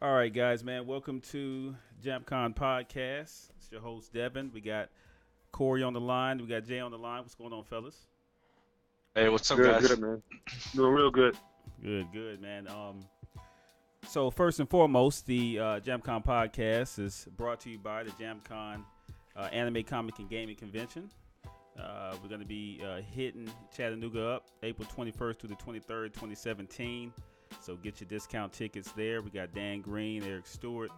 All right, guys, man. Welcome to JAMPcon podcast. It's your host Devin. We got Corey on the line. We got Jay on the line. What's going on, fellas? Hey, what's up, Good, guys? good, man. Doing real good. Good, man. So first and foremost, the JAMPcon podcast is brought to you by the JAMPcon Anime, Comic, and Gaming Convention. We're going to be hitting Chattanooga up April 21st through the 23rd, 2017. So get your discount tickets there. We got Dan Green, Eric Stewart,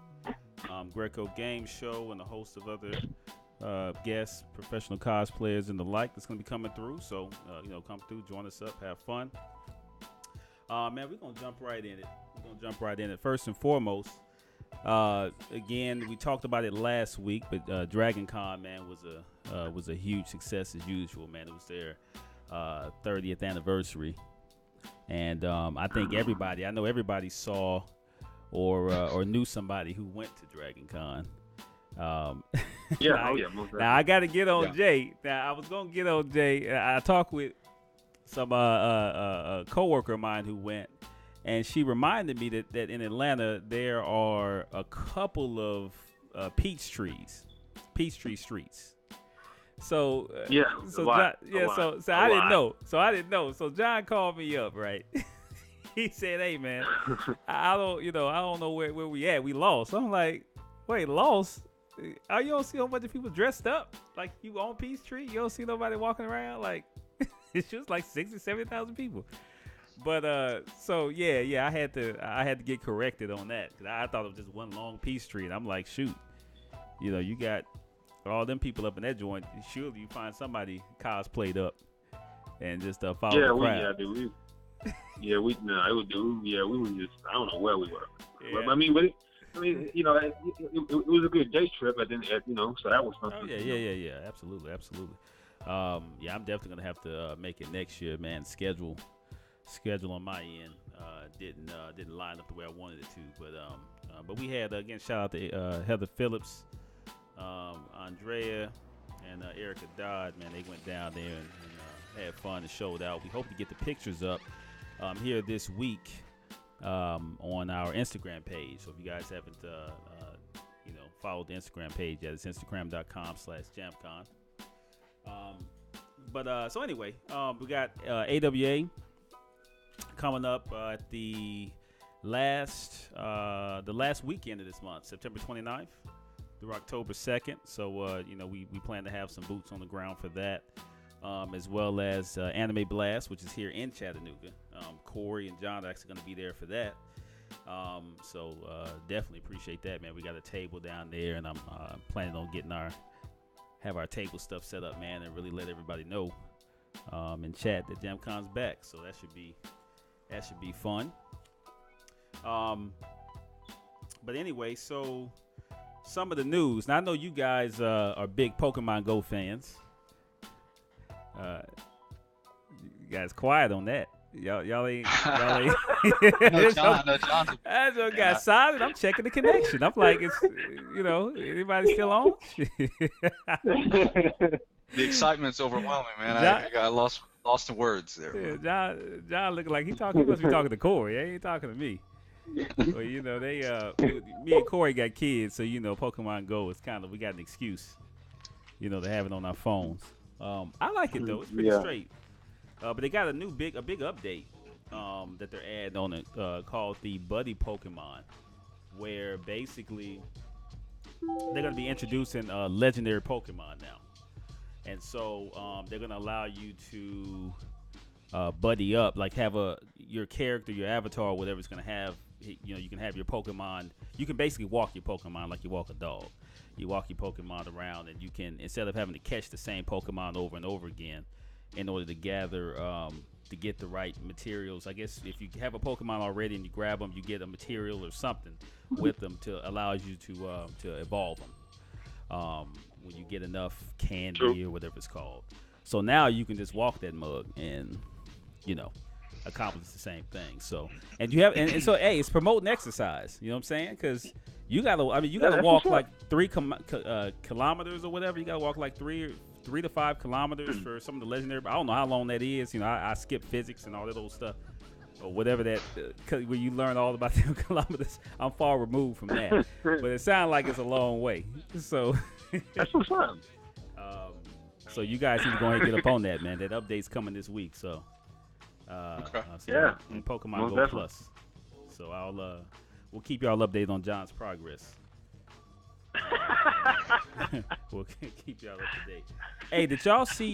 Greco Game Show, and a host of other guests, professional cosplayers, and the like that's going to be coming through. So, come through, join us up, have fun. Man, we're going to jump right in it. First and foremost, again, we talked about it last week, but DragonCon, man, was a huge success as usual, man. It was their 30th anniversary. And I think I know everybody saw or knew somebody who went to DragonCon. Now I got to get on Jay. Now I was gonna get on Jay. I talked with some a coworker of mine who went, and she reminded me that in Atlanta there are a couple of peachtree streets. So I didn't know. So John called me up, right? He said, "Hey, man, I don't know where we at. We lost." I'm like, "Wait, lost? You don't see a bunch of people dressed up like you on Peachtree? You don't see nobody walking around like it's just like 60, 70,000 people." But I had to get corrected on that because I thought it was just one long Peachtree, and I'm like, shoot, you got all them people up in that joint. Surely you find somebody cosplayed up and just follow the crowd. We were just, I don't know where we were. Yeah. It was a good day trip. So that was something. Oh, yeah, absolutely. I'm definitely gonna have to make it next year, man. Schedule on my end didn't line up the way I wanted it to, but we had again, shout out to Heather Phillips, Andrea, and Erica Dodd. Man, they went down there and had fun and showed out. We hope to get the pictures up here this week on our Instagram page. So if you guys haven't followed the Instagram page yet, it's instagram.com/JAMPcon. So anyway, we got AWA coming up at the last weekend of this month, September 29th through October 2nd. So we plan to have some boots on the ground for that, as well as Anime Blast, which is here in Chattanooga. Corey and John are actually going to be there for that. So definitely appreciate that, man. We got a table down there, and I'm planning on have our table stuff set up, man, and really let everybody know in chat that JAMPcon's back. So that should be fun. But anyway, so some of the news. Now I know you guys are big Pokemon Go fans. You guys quiet on that. Y'all ain't. No, John. I just got silent. I'm checking the connection. I'm like, it's anybody still on? The excitement's overwhelming, man. I got lost in words there. Yeah, John looking like he must be talking to Corey. He ain't talking to me. Well, me and Corey got kids, so Pokemon Go is we got an excuse, to have it on our phones. I like it though; it's pretty straight. But they got a big update that they're adding on it called the Buddy Pokemon, where basically they're gonna be introducing legendary Pokemon now, and so they're gonna allow you to buddy up, like have your character, your avatar, or whatever it's gonna have. You can have your Pokemon. You can basically walk your Pokemon like you walk a dog. You walk your Pokemon around, and you can, instead of having to catch the same Pokemon over and over again in order to gather, to get the right materials. I guess if you have a Pokemon already and you grab them, you get a material or something with them to allow you to evolve them. When you get enough candy or whatever it's called. So now you can just walk that mug and, accomplish the same thing. So, and you have, and so, hey, it's promoting exercise. You know what I'm saying? Because you gotta walk like 3 kilometers or whatever. You gotta walk like 3 to 5 kilometers for some of the legendary. I don't know how long that is. I skip physics and all that old stuff. or whatever that, where you learn all about 10 kilometers. I'm far removed from that, but it sounds like it's a long way. So that's what's up. So you guys need to go ahead and get up on that, man. That update's coming this week. So, Okay. Yeah. and Pokemon Most Go definitely. Plus. So we'll keep y'all updated on John's progress. We'll keep y'all up to date. Hey, did y'all see?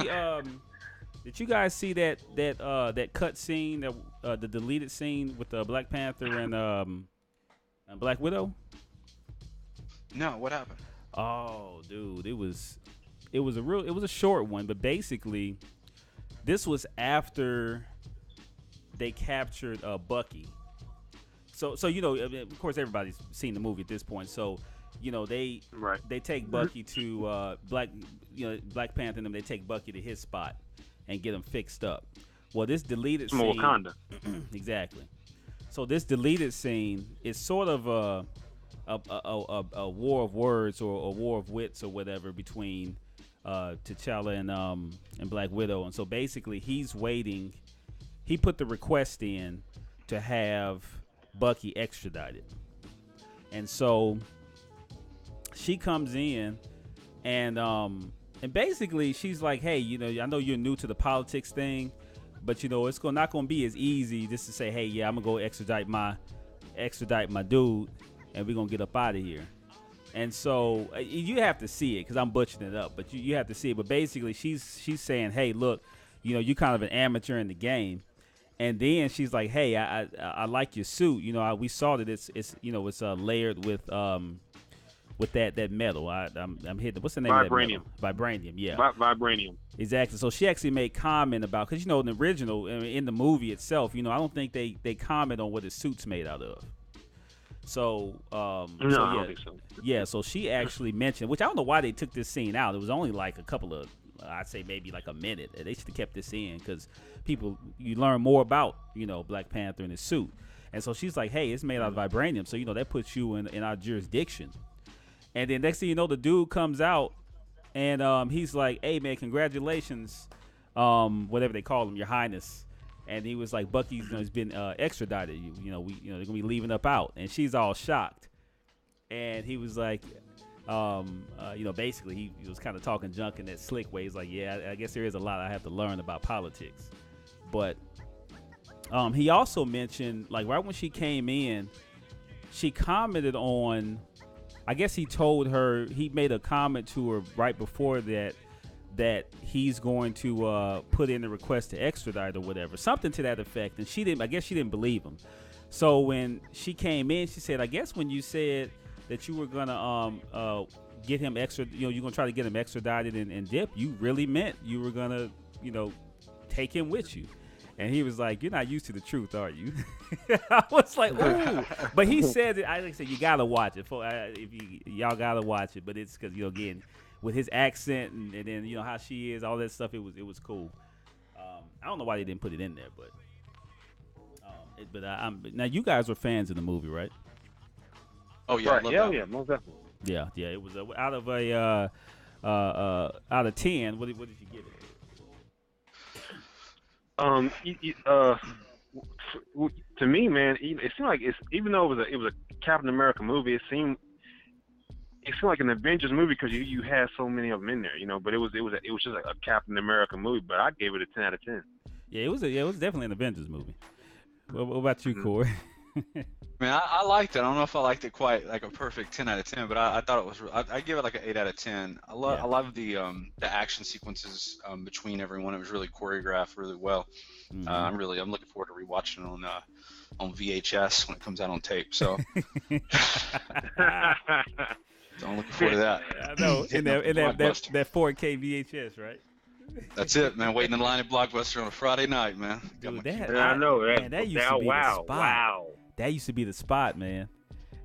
Did you guys see that cut scene, that the deleted scene with Black Panther and Black Widow? No, what happened? Oh, dude, it was a short one, but basically, this was after they captured Bucky. So you know, of course, everybody's seen the movie at this point. So, you know, they take Bucky to Black Panther and them. They take Bucky to his spot and get him fixed up. Well, this deleted scene, Wakanda. exactly. So this deleted scene is sort of a war of words or a war of wits or whatever between T'Challa and Black Widow. And so basically, he's waiting. He put the request in to have Bucky extradited, and so she comes in and basically she's like, hey, you know, I know you're new to the politics thing, but you know it's not gonna be as easy just to say, hey, yeah, I'm gonna go extradite my dude, and we're gonna get up out of here. And so you have to see it because I'm butchering it up, but you have to see it. But basically she's saying, hey, look, you know, you're kind of an amateur in the game. And then she's like, hey, I like your suit. You know, we saw that it's you know, it's layered with that metal. I'm hitting. What's the name of that metal? Vibranium. Yeah. Vibranium. Exactly. So she actually made comment about, because you know in the original, in the movie itself, you know, I don't think they comment on what his suit's made out of. So I don't think so. Yeah. So she actually mentioned, which I don't know why they took this scene out. It was only like a couple of, I'd say maybe like a minute. They should have kept this in because you learn more about, you know, Black Panther and his suit. And so she's like, hey, it's made out of vibranium. So, you know, that puts you in our jurisdiction. And then next thing you know, the dude comes out and he's like, hey, man, congratulations, whatever they call him, your highness. And he was like, Bucky's, you know, has been extradited. You know, they're going to be leaving up out. And she's all shocked. And he was like, you know, basically he was kind of talking junk in that slick way. He's like, yeah, I guess there is a lot I have to learn about politics. But he also mentioned, like, right when she came in, she commented on, I guess he made a comment to her right before that he's going to put in a request to extradite or whatever, something to that effect. And I guess she didn't believe him. So when she came in, she said, I guess when you said that you were gonna get him you're gonna try to get him extradited and dip, you really meant you were gonna, you know, take him with you. And he was like, you're not used to the truth, are you? I was like, ooh. But he said it. I said, you gotta watch it. Y'all gotta watch it. But it's because, you know, again, with his accent and then, you know, how she is, all that stuff, it was cool. I don't know why they didn't put it in there, but now you guys were fans of the movie, right? Oh yeah, Right. I love Yeah, that. yeah, most definitely. Yeah. It was out of 10. What did you give it? To me, man, it seemed like even though it was a Captain America movie, it seemed like an Avengers movie because you had so many of them in there, you know. But it was just like a Captain America movie. But I gave it a 10 out of 10. Yeah, it was definitely an Avengers movie. What about you, Corey? Man, I liked it. I don't know if I liked it quite like a perfect 10 out of 10, but I thought it was. I give it like an 8 out of 10. I love the action sequences between everyone. It was really choreographed really well. Mm-hmm. I'm looking forward to rewatching it on VHS when it comes out on tape. So I'm looking forward to that. I know. In that 4K VHS, right? That's it, man. Waiting in line at Blockbuster on a Friday night, man. Dude, I know that. Man, that used to be the spot. Wow. That used to be the spot, man.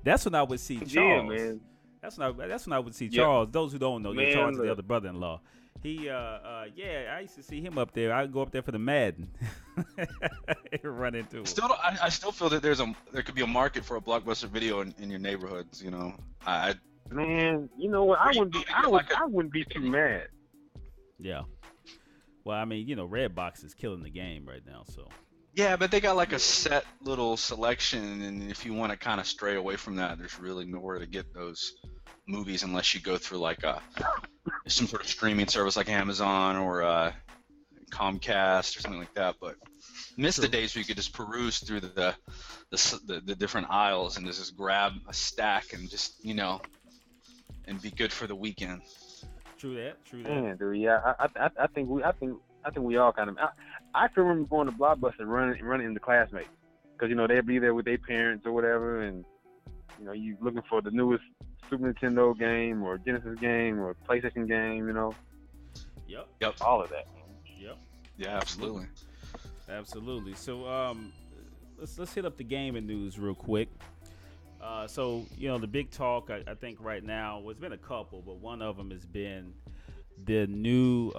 That's when I would see Charles. Yeah, man. That's when I would see Charles. Those who don't know, Charles is the look. other brother-in-law. He, I used to see him up there. I'd go up there for the Madden. Run into him. I still feel that there could be a market for a Blockbuster video in your neighborhoods. You know, Man, you know what? I wouldn't be too mad. Yeah. Well, I mean, you know, Redbox is killing the game right now, so. Yeah, but they got like a set little selection, and if you want to kind of stray away from that, there's really nowhere to get those movies unless you go through like some sort of streaming service like Amazon or Comcast or something like that. But miss the days where you could just peruse through the different aisles and just grab a stack and just and be good for the weekend. True that. Man, dude, yeah, I think we all kind of. I can remember going to Blockbuster running into classmates because they'd be there with their parents or whatever, and you looking for the newest Super Nintendo game or Genesis game or PlayStation game, Yep. All of that. Yep. Yeah, absolutely. Absolutely. So let's hit up the gaming news real quick. So the big talk I think right now, well, it's been a couple, but one of them has been the new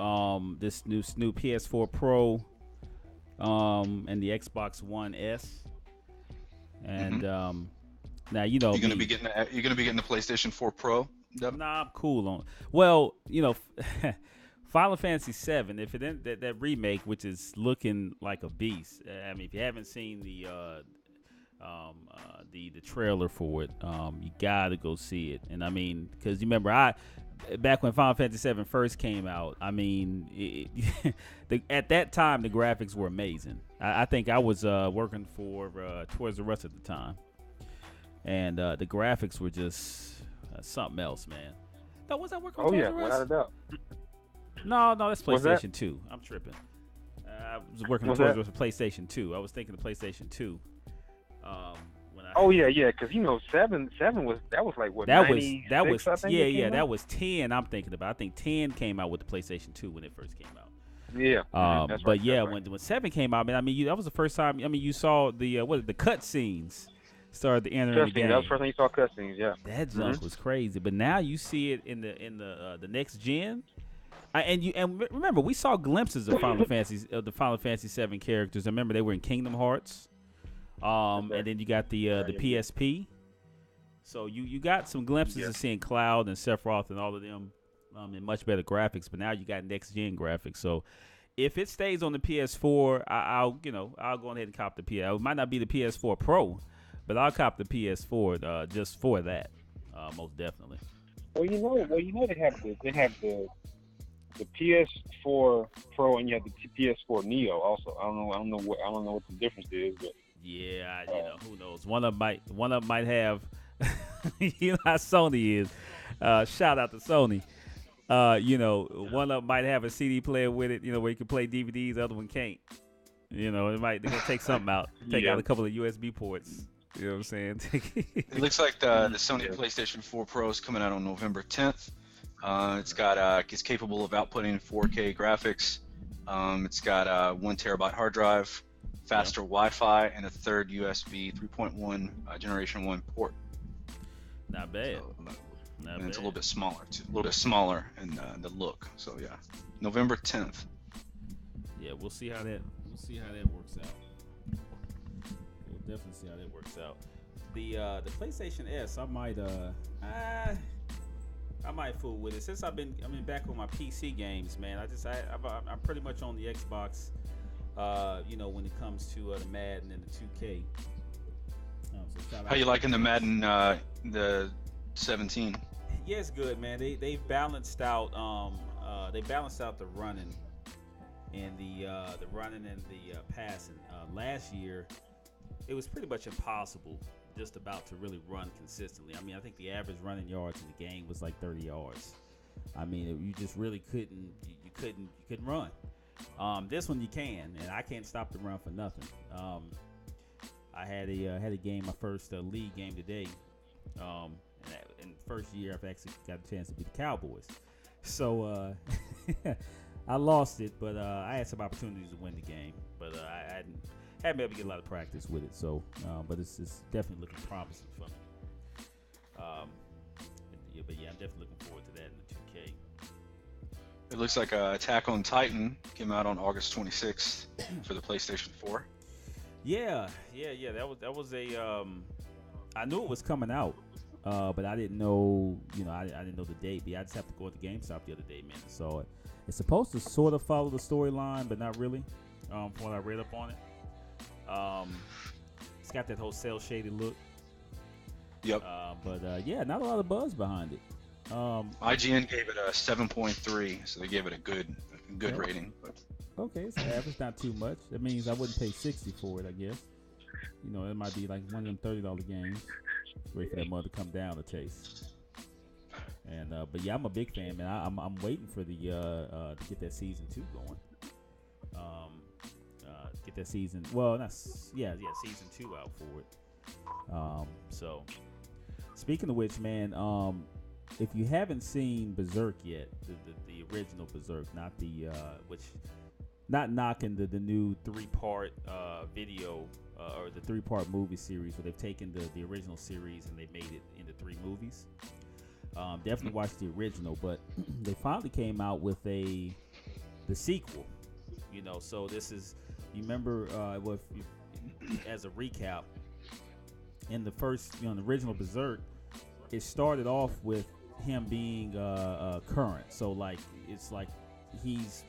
this new PS4 Pro and the Xbox One S. And now you're gonna be getting the PlayStation 4 Pro. Yep. Nah, I'm cool on. Well, Final Fantasy VII, if it ain't that remake, which is looking like a beast. I mean, if you haven't seen the trailer for it, you gotta go see it. And I mean, because you remember, back when Final Fantasy VII first came out, I mean, at that time the graphics were amazing. I think I was working for Toys R Us at the time, and the graphics were just something else, man. No, was I working for Toys R Us? Without a doubt. No, that's PlayStation 2. I'm tripping. I was working on Toys R Us for PlayStation 2. I was thinking of PlayStation 2. Because 7 was like what? That 96, was I think yeah. That was 10. I'm thinking about. I think 10 came out with the PlayStation 2 when it first came out. Yeah. That's but right, yeah, that's right. when 7 came out, man, I mean, that was the first time. I mean, you saw the cut scenes started to enter in the game. That was the first time you saw cutscenes. Yeah. That jump was crazy. But now you see it in the next gen. And remember, we saw glimpses of the Final Fantasy 7 characters. I remember they were in Kingdom Hearts. And then you got the PSP. So you got some glimpses of seeing Cloud and Sephiroth and all of them in much better graphics. But now you got next gen graphics. So if it stays on the PS4, I'll go ahead and cop the PS. It might not be the PS4 Pro, but I'll cop the PS4 just for that, most definitely. Well, they have the PS4 Pro and you have the PS4 Neo also. I don't know what the difference is, but yeah, who knows? One of them might have. How Sony is. Shout out to Sony. One of them might have a CD player with it. Where you can play DVDs. The other one can't. They're gonna take something out. Take out a couple of USB ports. You know what I'm saying? It looks like the Sony PlayStation 4 Pro is coming out on November 10th. It's capable of outputting 4K graphics. It's got a 1 terabyte hard drive, faster Wi-Fi, and a third USB 3.1 Generation 1 port. Not bad. It's a little bit smaller too. A little bit smaller in the look. So yeah, November 10th. Yeah, we'll see how that works out. We'll definitely see how that works out. The PlayStation S, I might fool with it since I've been back on my PC games, man. I'm pretty much on the Xbox. When it comes to the Madden and the 2K. How you liking the Madden the 17? Yeah, it's good, man. They've balanced out the running and the passing. Last year, it was pretty much impossible just about to really run consistently. I mean, I think the average running yards in the game was like 30 yards. I mean, you just really couldn't run. This one you can, and I can't stop the run for nothing. I had a game, my first league game today. In the first year, I've actually got a chance to beat the Cowboys. So I lost it, but I had some opportunities to win the game. But I hadn't been able to get a lot of practice with it. So, but it's definitely looking promising for me. But yeah, I'm definitely looking forward to that in the 2K. It looks like Attack on Titan came out on August 26th for the PlayStation 4. Yeah. That was a. I knew it was coming out, but I didn't know. I didn't know the date. But I just have to go to GameStop the other day, man. So it's supposed to sort of follow the storyline, but not really. From what I read up on it. It's got that whole cell shaded look. Yep. But yeah, not a lot of buzz behind it. IGN gave it a 7.3, so they gave it a good Yeah. rating. But Okay, it's average, not too much. That means I wouldn't pay 60 for it, I guess. You know, it might be like one of them $30 games. Wait for that mother to come down a taste. And but yeah, I'm a big fan, man. I'm waiting for the to get that season 2 going. Get that season. Well, season 2 out for it. So speaking of which, man, if you haven't seen Berserk yet, the original Berserk, not the not knocking the new 3-part video or the 3-part movie series where they've taken the original series and they made it into 3 movies. Definitely watch the original, but they finally came out with the sequel. You know, so this is, you remember as a recap, in the first, the original Berserk, it started off with him being current. So like it's like his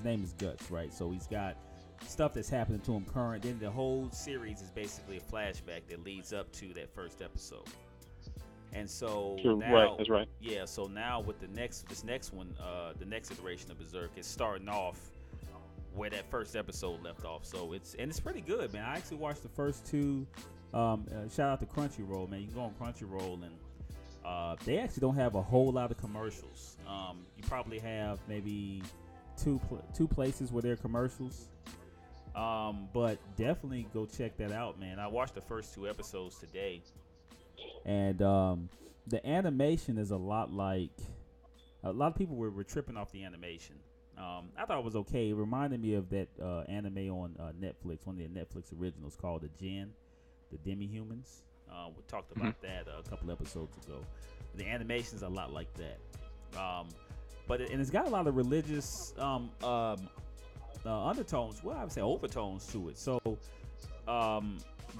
name is Guts, right? So he's got stuff that's happening to him current. Then the whole series is basically a flashback that leads up to that first episode. And so now, right, that's right. Yeah, so now with this next one, the next iteration of Berserk is starting off where that first episode left off. So it's pretty good, man. I actually watched the first 2. Shout out to Crunchyroll, man. You can go on Crunchyroll and they actually don't have a whole lot of commercials. You probably have maybe two places where there are commercials. But definitely go check that out, man. I watched the first 2 episodes today. And the animation is a lot of people were tripping off the animation. I thought it was okay. It reminded me of that anime on Netflix, one of the Netflix originals called The Jinn, the Demi-Humans. We talked about that a couple episodes ago. The animation's a lot like that. But it's got a lot of religious undertones. Well, I would say overtones to it. So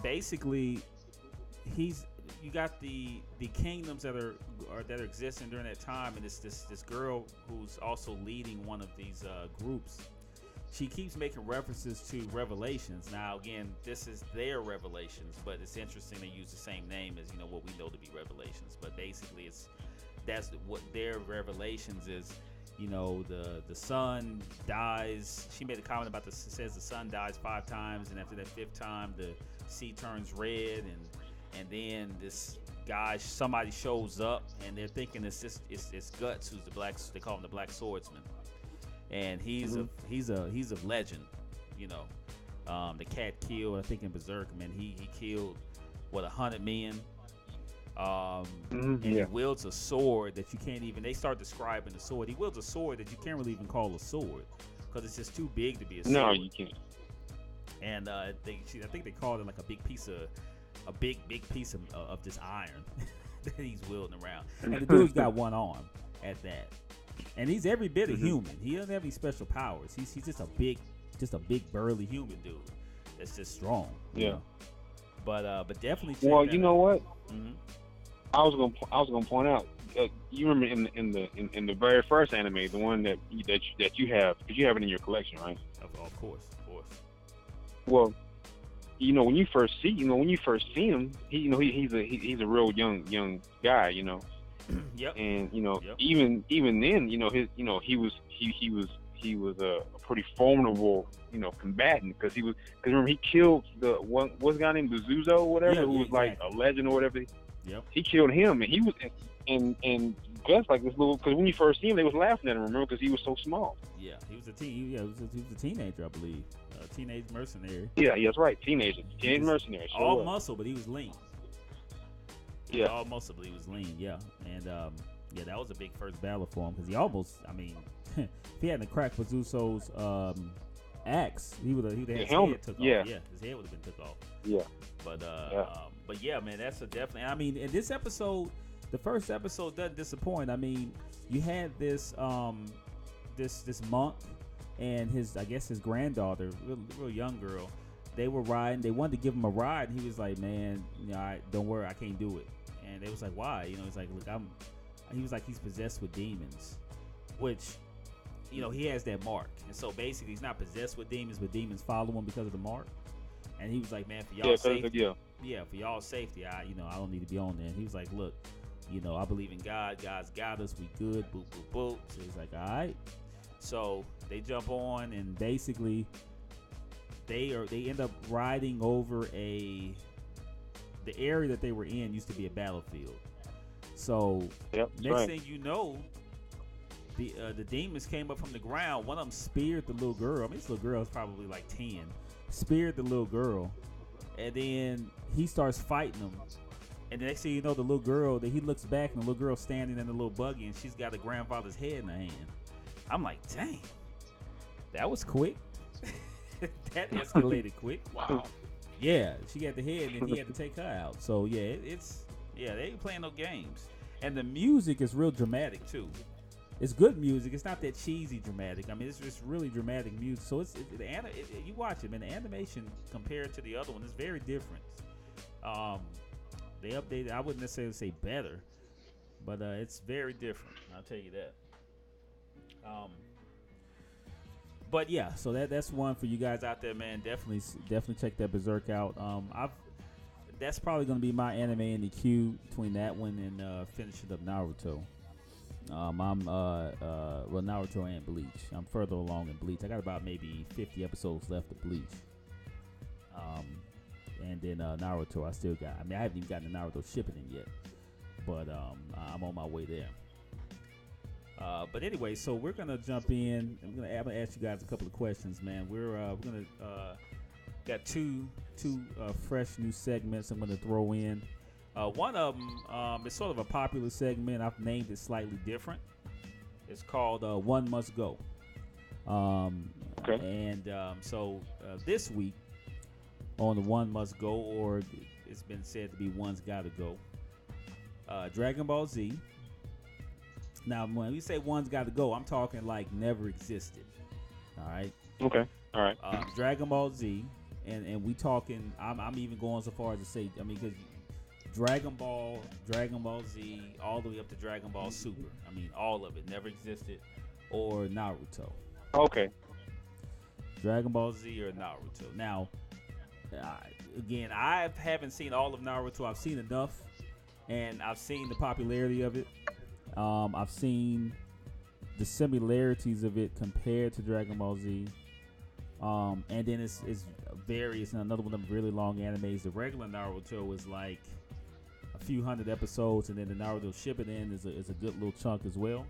basically, you got the kingdoms that are existing during that time, and this girl who's also leading one of these groups. She keeps making references to Revelations. Now, again, this is their Revelations, but it's interesting they use the same name as what we know to be Revelations. But basically, that's what their Revelations is. The sun dies. She made a comment about says the sun dies 5 times, and after that 5th time, the sea turns red, and then somebody shows up, and they're thinking it's Guts, who's the black. They call him the Black Swordsman, and he's of legend. The cat killed. I think in Berserk, man, he killed 100 men. And he wields a sword that you can't even. They start describing the sword. He wields a sword that you can't really even call a sword because it's just too big to be a sword. No, you can't. And I think they called it like a big piece of this iron that he's wielding around. And the dude's got one arm at that. And he's every bit of human. He doesn't have any special powers. He's just a big burly human dude that's just strong. Yeah. But definitely. Check Well, you know what? Mm-hmm. I was gonna point out. You remember in the very first anime, the one that you have, because you have it in your collection, right? Of course. Well, when you first see him, he's a real young guy, Yep. And Yep. even then, he was a pretty formidable, combatant, because remember he killed what's the guy named Bezuzo or whatever, who was like a legend or whatever. Yep. He killed him, and he was and Gus like this little, because when you first see him, they was laughing at him, remember, because he was so small. Yeah, he was a teenager, I believe, a teenage mercenary. Yeah, that's right, teenage mercenary. Sure all was. muscle, but he was lean. Yeah, all muscle, but he was lean. Yeah, and that was a big first battle for him because he almost. I mean, if he hadn't cracked Bezuzo's axe, he would have had his head took off. Yeah, his head would have been took off. Yeah, but yeah, man, that's a definitely. I mean, in this episode, the first episode doesn't disappoint. I mean, you had this this monk and his granddaughter, real young girl. They were riding. They wanted to give him a ride, and he was like, "Man, don't worry, I can't do it." And they was like, "Why?" He's like, "Look, He was like, he's possessed with demons, which, he has that mark, and so basically he's not possessed with demons, but demons follow him because of the mark. And he was like, man, for y'all safety, yeah. for y'all safety, I don't need to be on there. And he was like, look, I believe in God. God's got us. We good. Boop, boop, boop. So he's like, all right. So they jump on, and basically they end up riding over the area that they were in used to be a battlefield. So next thing you know, the demons came up from the ground. One of them speared the little girl. I mean, this little girl is probably like 10. Speared the little girl, and then he starts fighting them. And the next thing you know, the little girl, he looks back, and the little girl's standing in the little buggy, and she's got a grandfather's head in her hand. I'm like, dang, that was quick. That escalated quick. Wow. Yeah, she got the head, and he had to take her out. So yeah, they ain't playing no games. And the music is real dramatic too. It's good music. It's not that cheesy dramatic. I mean, it's just really dramatic music. So you watch it, man. The animation compared to the other one is very different. They updated. I wouldn't necessarily say better, but it's very different. I'll tell you that. But yeah, so that's one for you guys out there, man. Definitely check that Berserk out. That's probably gonna be my anime in the queue between that one and finishing up Naruto. I'm Naruto and Bleach. I'm further along in Bleach. I got about maybe 50 episodes left of Bleach. And then Naruto, I haven't even gotten the Naruto shipping in yet, but I'm on my way there. But anyway, so we're gonna jump in. I'm gonna ask you guys a couple of questions, man. We're gonna got two fresh new segments I'm gonna throw in. One of them is sort of a popular segment. I've named it slightly different. It's called One Must Go. Okay. And so this week on the One Must Go, or it's been said to be One's Gotta Go, Dragon Ball Z. Now, when we say One's Gotta Go, I'm talking like never existed. All right. Okay. All right. Dragon Ball Z, and we talking. I'm even going so far as to say, I mean, because Dragon Ball Z, all the way up to Dragon Ball Super. I mean, all of it never existed, or Naruto. Okay. Dragon Ball Z or Naruto. Now, again, I haven't seen all of Naruto. I've seen enough, and I've seen the popularity of it. I've seen the similarities of it compared to Dragon Ball Z. And then it's various, and another one of them really long animes. The regular Naruto is like a few hundred episodes, and then the Naruto Shippuden is a good little chunk as well.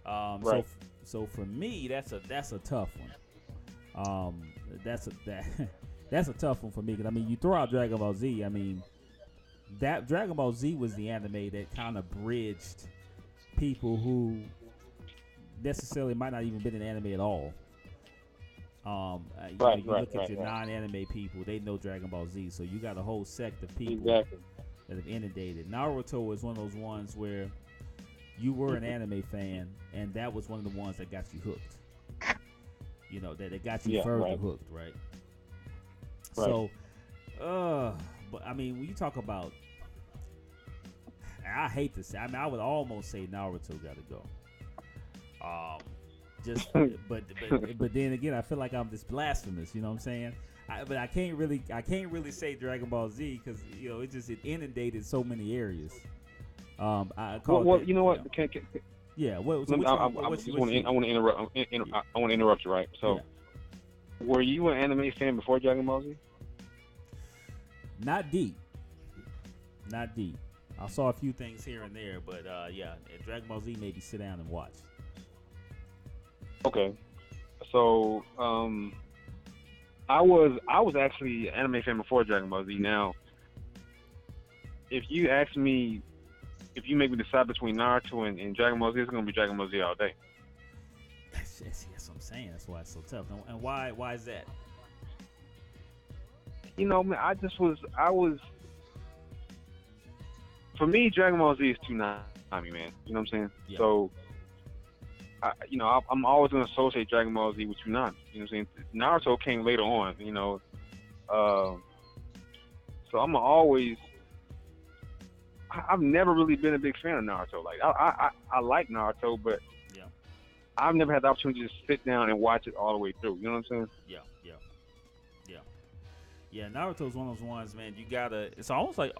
Right. So for me, that's a tough one. That's a tough one for me, because I mean, you throw out Dragon Ball Z. I mean, that Dragon Ball Z was the anime that kind of bridged people who necessarily might not even been in anime at all. You look at your non-anime people, they know Dragon Ball Z, so you got a whole sect of people that have inundated. Naruto is one of those ones where you were an anime fan, and that was one of the ones that got you hooked. You know, that got you further hooked, right? So, but I mean, when you talk about, I hate to say, I mean, I would almost say Naruto got to go. But then again, I feel like I'm just blasphemous. You know what I'm saying? But I can't really say Dragon Ball Z, because it inundated so many areas. You know what? Yeah. I want to interrupt. I want to interrupt you, right? So, were you an anime fan before Dragon Ball Z? Not deep. I saw a few things here and there, but Dragon Ball Z maybe sit down and watch. Okay, so I was actually an anime fan before Dragon Ball Z. Now, if you ask me, if you make me decide between Naruto and Dragon Ball Z, it's gonna be Dragon Ball Z all day. That's what I'm saying. That's why it's so tough. And why is that? You know, man, for me, Dragon Ball Z is too Nami, man. You know what I'm saying? Yeah. So, I'm always going to associate Dragon Ball Z with Toonami. You know what I'm saying? Naruto came later on, so I'm always... I've never really been a big fan of Naruto. Like, I like Naruto, but I've never had the opportunity to sit down and watch it all the way through. You know what I'm saying? Yeah, Naruto's one of those ones, man. You gotta. It's almost like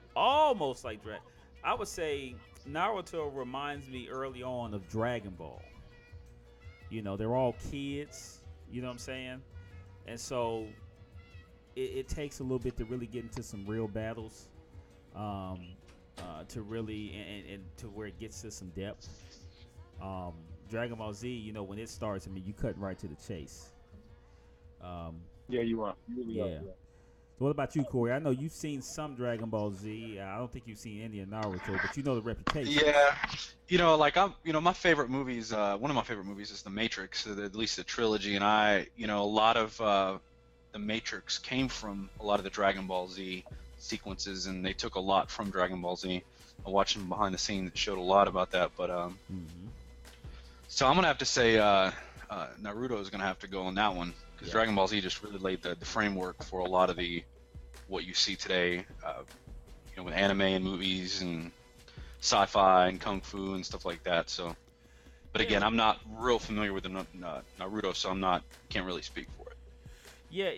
I would say Naruto reminds me early on of Dragon Ball. They're all kids. You know what I'm saying? And so it takes a little bit to really get into some real battles, to really and to where it gets to some depth. Dragon Ball Z, when it starts, you cut right to the chase. Yeah, you are. You really Yeah. are. So what about you, Corey? I know you've seen some Dragon Ball Z. I don't think you've seen any of Naruto, but you know the reputation. Yeah, my favorite movies. One of my favorite movies is The Matrix, at least the trilogy, and a lot of the Matrix came from a lot of the Dragon Ball Z sequences, and they took a lot from Dragon Ball Z. I watched them behind the scenes that showed a lot about that, but so I'm gonna have to say Naruto is gonna have to go on that one because Dragon Ball Z just really laid the framework for a lot of what you see today, with anime and movies and sci-fi and kung fu and stuff like that. So, but again, I'm not real familiar with the Naruto, so can't really speak for it. Yeah,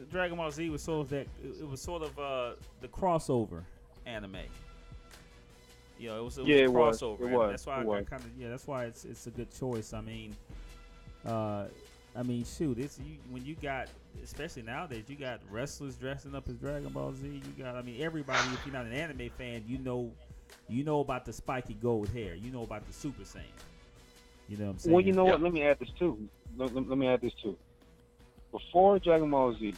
Dragon Ball Z was sort of that. It was sort of the crossover anime. It was a crossover. It was. That's why that's why it's a good choice. Shoot, when you got, especially nowadays, you got wrestlers dressing up as Dragon Ball Z. You got, everybody. If you're not an anime fan, you know about the spiky gold hair. You know about the Super Saiyan. You know what I'm saying? Well, you know what? Let me add this too. Let me add this too. Before Dragon Ball Z,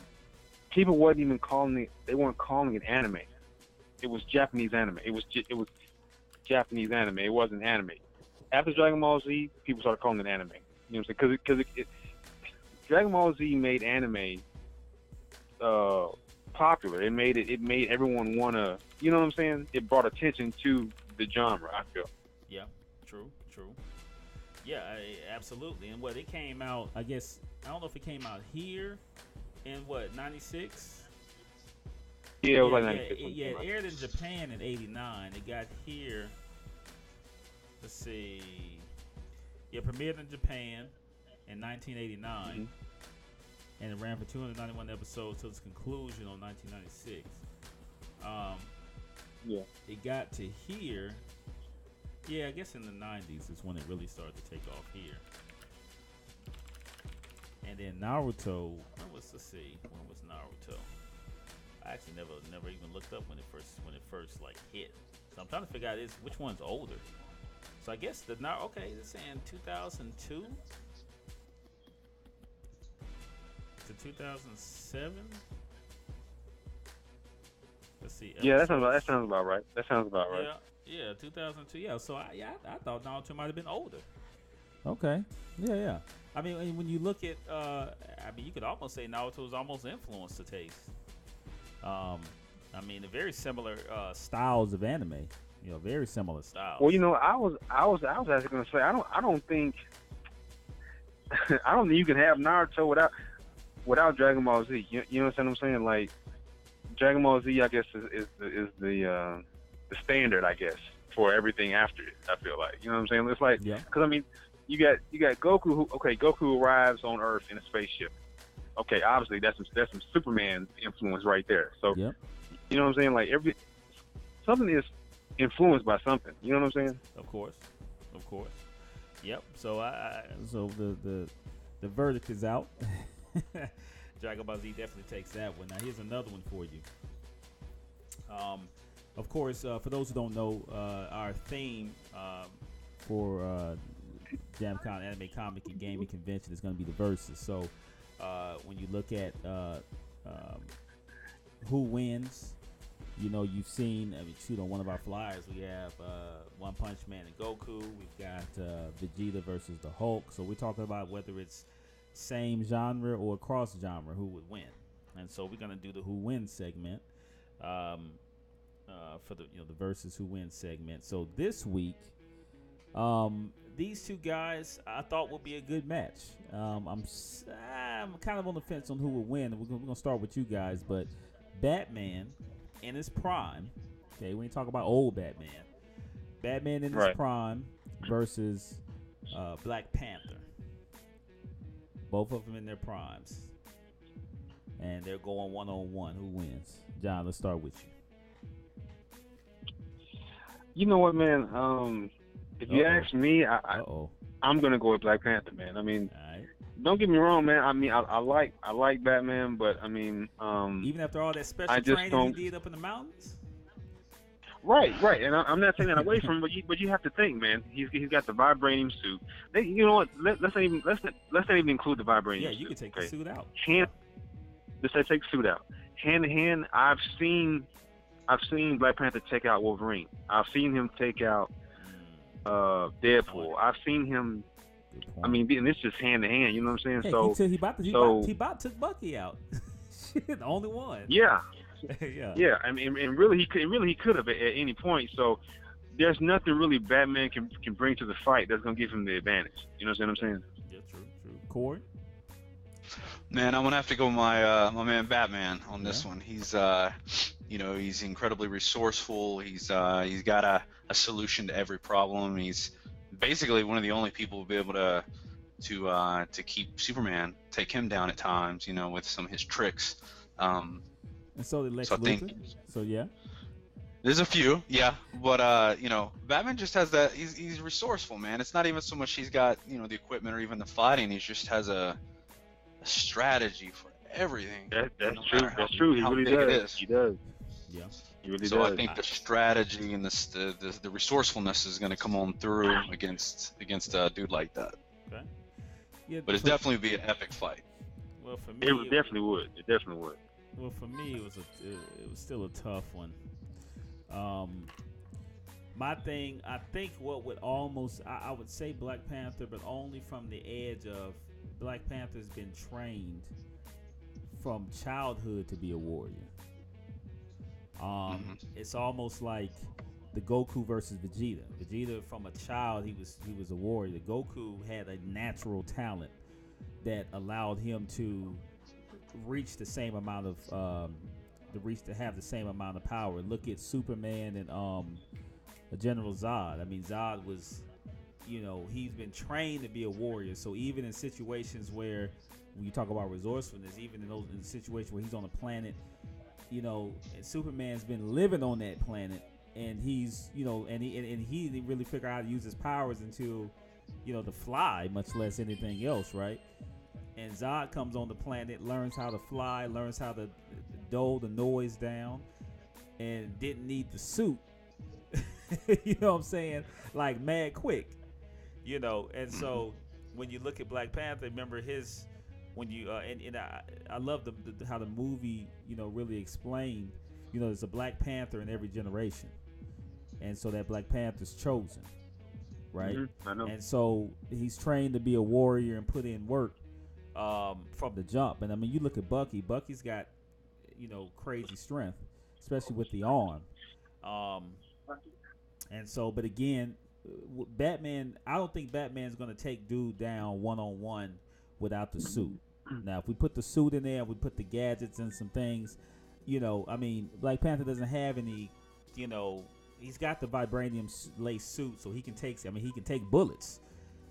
people weren't even calling it. They weren't calling it anime. It was Japanese anime. It was Japanese anime. It wasn't anime. After Dragon Ball Z, people started calling it anime. You know what I'm saying? Because Dragon Ball Z made anime popular. It made everyone wanna. You know what I'm saying? It brought attention to the genre. I feel. Yeah. True. Yeah, absolutely. And it came out. I guess I don't know if it came out here in '96. Yeah, it was like 96. It aired in Japan in '89. It got here. Let's see. Yeah, premiered in Japan in 1989, and it ran for 291 episodes till its conclusion on 1996. It got to here. Yeah, I guess in the 90s is when it really started to take off here. And then Naruto. When was Naruto? I actually never even looked up when it first like hit. So I'm trying to figure out which one's older. So I guess it's saying 2002 to 2007. Let's see. Yeah, that sounds about right. Yeah, 2002. Yeah, so I thought Naruto might have been older. Okay. Yeah. When you look at, you could almost say Naruto's almost influenced the taste. The very similar styles of anime. Very similar styles. Well, I was actually gonna say I don't think you can have Naruto without Dragon Ball Z. You know what I'm saying? Like Dragon Ball Z, I guess is the standard, I guess, for everything after it. I feel like, you know what I'm saying? It's like, because you got Goku. Goku arrives on Earth in a spaceship. Okay, obviously that's some Superman influence right there. So, you know what I'm saying? Like something is influenced by something. You know what I'm saying? Of course. Yep. So so the verdict is out. Dragon Ball Z definitely takes that one. Now here's another one for you. Of course, for those who don't know, our theme for JAMPcon Anime Comic and Gaming Convention is going to be the verses. So when you look at who wins, you've seen, on one of our flyers, we have One Punch Man and Goku. We've got Vegeta versus the Hulk. So we're talking about whether it's same genre or cross genre, who would win. And so we're going to do the who wins segment for the versus who wins segment. So this week, these two guys I thought would be a good match. I'm kind of on the fence on who would win. We're going to start with you guys, but Batman in his prime. Okay, when you talk about old Batman in his prime versus Black Panther. Both of them in their primes, and they're going 1-on-1. Who wins? John, let's start with you. You know what, man? If you ask me, I'm gonna go with Black Panther, man. I mean, don't get me wrong, man. I mean, I like Batman, but I mean, even after all that special training he did up in the mountains. Right, and I'm not taking that away from him, but you have to think, man. He's got the vibranium suit. You know what? Let's not even include the vibranium. Yeah, you can take the suit out. Let's say take the suit out. Hand to hand, I've seen Black Panther take out Wolverine. I've seen him take out Deadpool. I've seen him. I mean, and it's just hand to hand. You know what I'm saying? Hey, he about took Bucky out. The only one. Yeah. Yeah. I mean, and really, he could have at any point. So there's nothing really Batman can bring to the fight that's gonna give him the advantage. You know what I'm saying? Yeah, true. Corey? Man, I'm gonna have to go my man Batman on this one. He's he's incredibly resourceful. He's got a solution to every problem. He's basically one of the only people who'll be able to keep Superman, take him down at times, with some of his tricks. And so did Lex Luthor. So yeah. There's a few, yeah, but Batman just has that. He's resourceful, man. It's not even so much he's got the equipment or even the fighting. He just has a strategy for everything. That's true. That's true. He really does. He does. Yeah. He really does. So I think the strategy and the resourcefulness is going to come on through against a dude like that. Okay. Yeah, but it's definitely be an epic fight. Well, for me, it definitely would. It definitely would. Well, for me, it was still a tough one. My thing, I think what would almost, I would say Black Panther, but only from the edge of Black Panther's been trained from childhood to be a warrior. It's almost like the Goku versus Vegeta. Vegeta, from a child, he was a warrior. Goku had a natural talent that allowed him to reach the same amount of have the same amount of power. Look at Superman and General Zod. I mean, Zod was, he's been trained to be a warrior. So even in situations where, when you talk about resourcefulness, even in situations where he's on a planet, and Superman's been living on that planet, and he's, and he didn't really figure out how to use his powers until, to fly, much less anything else, right? And Zod comes on the planet, learns how to fly, learns how to dole the noise down, and didn't need the suit. You know what I'm saying? Like mad quick, And so when you look at Black Panther, remember I love how the movie, really explained, there's a Black Panther in every generation, and so that Black Panther's chosen, right? Mm-hmm. I know. And so he's trained to be a warrior and put in work. From the jump. And I mean, you look at Bucky. Bucky's got, crazy strength, especially with the arm. And so, but again, Batman, I don't think Batman's going to take dude down 1-on-1 without the suit. Now, if we put the suit in there, we put the gadgets and some things, I mean, Black Panther doesn't have any, he's got the vibranium lace suit, so he can take bullets.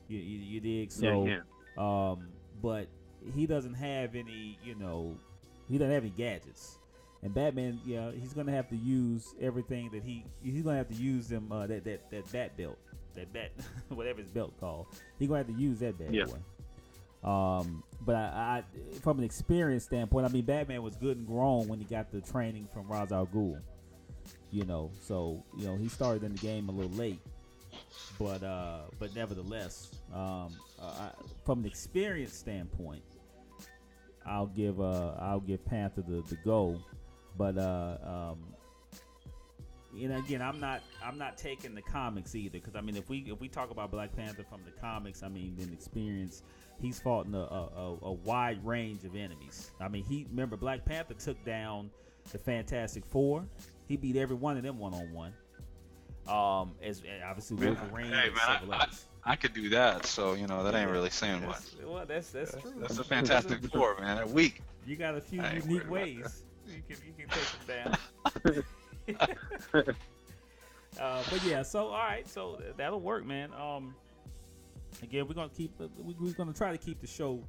You dig? So, yeah. But he doesn't have any, he doesn't have any gadgets. And Batman, he's gonna have to use everything that he's gonna have to use them that bat belt, whatever his belt called. He's gonna have to use that bad boy. But I from an experience standpoint, I mean, Batman was good and grown when he got the training from Ra's al Ghul. So he started in the game a little late. But nevertheless, from an experience standpoint, I'll give Panther the go. But again, I'm not taking the comics either, because I mean, if we talk about Black Panther from the comics, I mean, in experience, he's fought in a wide range of enemies. I mean, remember Black Panther took down the Fantastic Four. He beat every one of them 1-on-1. As obviously Wolverine. Hey man, I could do that, so that ain't really saying much. Well, that's true. That's a Fantastic Four, man. They're weak. You got a few unique ways you can take them down. But yeah, so all right, so that'll work, man. Again, we're gonna try to keep the show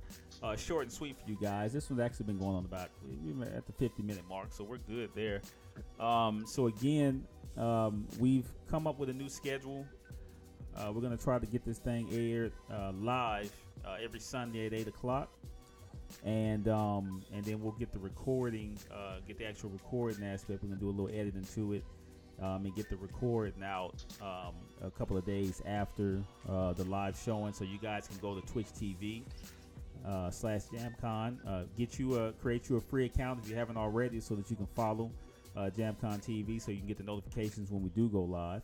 short and sweet for you guys. This one's actually been going on about we're at the 50-minute mark, so we're good there. So again, we've come up with a new schedule. We're gonna try to get this thing aired live every Sunday at 8 o'clock, and then we'll get the recording, get the actual recording aspect. We're gonna do a little editing to it. And get the recording out a couple of days after the live showing, so you guys can go to Twitch TV /JAMPcon. Create you a free account if you haven't already, so that you can follow JAMPcon TV, so you can get the notifications when we do go live.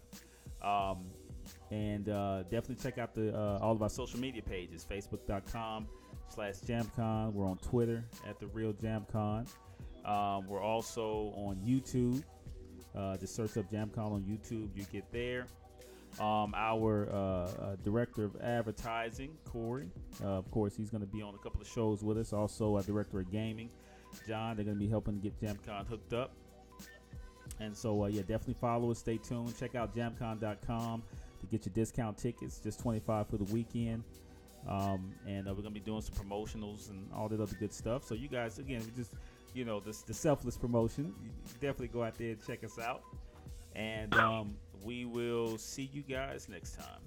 And definitely check out all of our social media pages: Facebook.com/JAMPcon. We're on Twitter at The Real JAMPcon. We're also on YouTube. Just search up JAMPcon on YouTube. You get there. Our director of advertising, Corey, of course, he's going to be on a couple of shows with us. Also, our director of gaming, John. They're going to be helping get JAMPcon hooked up. And so, definitely follow us. Stay tuned. Check out JAMPcon.com to get your discount tickets. Just $25 for the weekend. And we're going to be doing some promotionals and all that other good stuff. So you guys, again, we just, the selfless promotion. You definitely go out there and check us out. And we will see you guys next time.